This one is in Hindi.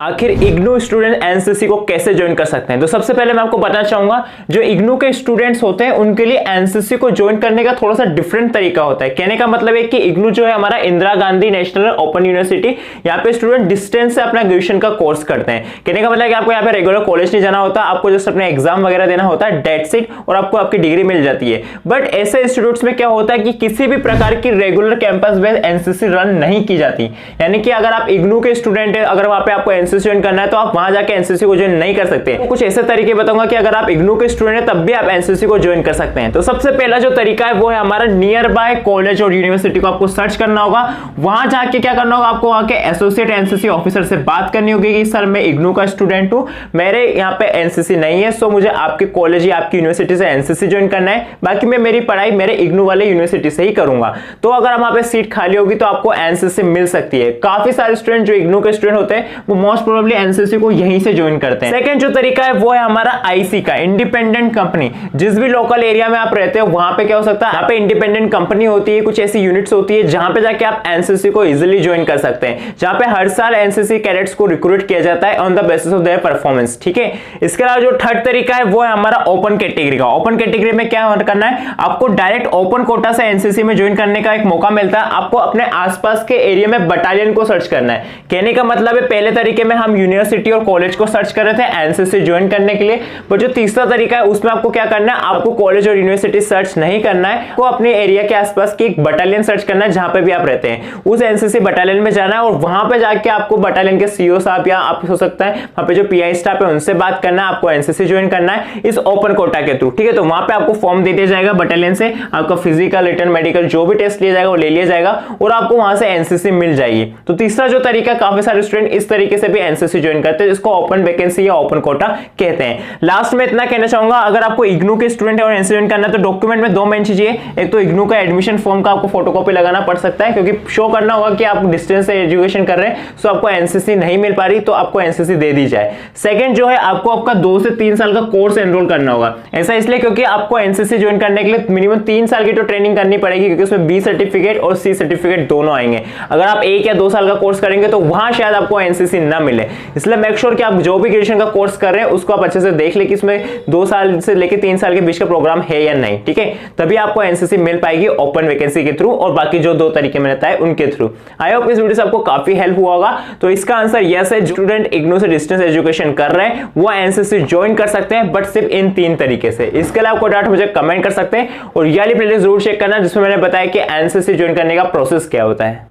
आखिर इग्नू स्टूडेंट एनसीसी को कैसे ज्वाइन कर सकते हैं। तो सबसे पहले मैं आपको बताना चाहूंगा, जो इग्नू के स्टूडेंट्स होते हैं उनके लिए एनसीसी को ज्वाइन करने का थोड़ा सा डिफरेंट तरीका होता है। कहने का मतलब है कि इग्नू जो है हमारा Indira Gandhi national open university, यहाँ पे स्टूडेंट डिस्टेंस से अपना ग्रेजुएशन का कोर्स करते हैं। कहने का मतलब है कि आपको यहाँ पे रेगुलर कॉलेज नहीं जाना होता, आपको जस्ट अपने एग्जाम वगैरह देना होता है, डेट शीट, और आपको आपकी डिग्री मिल जाती है। बट ऐसे इंस्टीट्यूट्स में क्या होता है कि किसी भी प्रकार की regular campus based NCC run नहीं की जाती। यानी कि अगर आप इग्नू के स्टूडेंट है, अगर वहां पे आपको एनसीसी ज्वाइन करना है तो आप वहां जाके एनसीसी को ज्वाइन नहीं कर सकते। तो कुछ ऐसे तरीके बताऊंगा कि अगर आप इग्नू के स्टूडेंट हैं तब भी आप एनसीसी को ज्वाइन कर सकते हैं। तो सबसे पहला जो तरीका है वो है हमारा नियर बाय कॉलेज और यूनिवर्सिटी को आपको सर्च करना होगा। वहां जाके क्या करना होगा, आपको वहां के एसोसिएट एनसीसी ऑफिसर से बात करनी होगी कि सर मैं इग्नू का स्टूडेंट हूं, मेरे यहाँ पे एनसीसी नहीं है, सो मुझे आपके कॉलेज या आपकी यूनिवर्सिटी से एनसीसी ज्वाइन करना है, बाकी मैं मेरी पढ़ाई मेरे इग्नू वाले यूनिवर्सिटी से ही करूंगा। तो अगर वहां पे सीट खाली होगी तो आपको एनसीसी मिल सकती है। काफी सारे स्टूडेंट जो इग्नू के स्टूडेंट होते हैं वो मोस्ट प्रोबेबली एनसीसी को यहीं से ज्वाइन करते हैं। सेकंड जो तरीका है वो है हमारा आईसी का, इंडिपेंडेंट कंपनी। जिस भी लोकल एरिया में आप रहते हो वहां पे क्या हो सकता है, यहाँ पे इंडिपेंडेंट कंपनी होती है, कुछ ऐसी यूनिट्स होती है जहां पे जाके आप एनसीसी को इजीली ज्वाइन कर सकते हैं, जहां पे हर साल एनसीसी कैडेट्स को रिक्रूट किया जाता है on the basis of their performance. ठीक है, इसके अलावा जो थर्ड तरीका है वो है हमारा ओपन कैटेगरी का। ओपन कैटेगरी में क्या करना है, आपको डायरेक्ट ओपन कोटा से एनसीसी में ज्वाइन करने का एक मौका मिलता है। आपको अपने आसपास के एरिया में बटालियन को सर्च करना है। कहने का मतलब है पहले तरीके में हम यूनिवर्सिटी और कॉलेज को सर्च कर रहे थे एनसीसी ज्वाइन करने के लिए, पर जो तीसरा तरीका है उसमें आपको क्या करना है, आपको कॉलेज और यूनिवर्सिटी सर्च नहीं करना है, आपको अपने एरिया के आसपास की एक बटालियन सर्च करना है जहां पे भी आप रहते हैं, उस एनसीसी बटालियन में जाना है और वहां पे जाके आपको बटालियन के सीईओ साहब या आप हो सकता है वहां पे जो पीआई स्टाफ है उनसे बात करना है, आपको एनसीसी ज्वाइन करना है इस ओपन कोटा के थ्रू। ठीक है, तो वहां पे आपको फॉर्म दे दिया जाएगा बटालियन से, आपका फिजिकल रिटन मेडिकल जो भी टेस्ट लिया जाएगा वो ले लिया जाएगा और आपको वहां से एनसीसी मिल जाएगी। तो तीसरा जो तरीका, काफी सारे स्टूडेंट इस तरीके से भी एनसीसी ज्वाइन करते हैं, जिसको ओपन वैकेंसी या ओपन कोटा कहते हैं। लास्ट में इतना कहना चाहूंगा, अगर आपको इग्नू के स्टूडेंट है और एनसीसी ज्वाइन करना है तो डॉक्यूमेंट में दो मेन चीजें, एक तो इग्नू का एडमिशन फॉर्म का आपको फोटोकॉपी लगाना पड़ सकता है, क्योंकि शो करना होगा कि आप डिस्टेंस से एजुकेशन कर रहे हैं, सो आपको एनसीसी नहीं मिल पा रही तो आपको एनसीसी दे दी जाए। सेकंड जो है, आपको आपका 2 से 3 साल का कोर्स एनरोल करना होगा। ऐसा इसलिए क्योंकि आपको एनसीसी ज्वाइन करने के लिए मिनिमम 3 साल की तो ट्रेनिंग करनी पड़ेगी, क्योंकि उसमें बी सर्टिफिकेट और सी सर्टिफिकेट दोनों आएंगे। अगर आप 1 या 2 साल का कोर्स करेंगे तो वहां शायद आपको एनसीसी ना मिले। इसलिए मेक श्योर कि आप जो भी ग्रेजुएशन का कोर्स कर रहे हैं उसको आप अच्छे से देख ले कि इसमें 2 साल से लेकर 3 साल के बीच का प्रोग्राम है या नहीं। ठीक है, तभी आपको एनसीसी मिल पाएगी ओपन वैकेंसी के थ्रू और बाकी जो 2 तरीके मैंने बताए उनके थ्रू। आई होप इस वीडियो से आपको काफी हेल्प हुआ होगा। तो इसका आंसर यस है, स्टूडेंट इग्नू से डिस्टेंस एजुकेशन कर रहे हैं वो एनसीसी ज्वाइन कर सकते हैं, बट सिर्फ इन 3 तरीके से। इसके अलावा आपको डाउट मुझे कमेंट कर सकते हैं और ये वाली प्लेलिस्ट जरूर चेक करना जिसमें मैंने बताया कि एनसीसी ज्वाइन करने का प्रोसेस क्या होता है।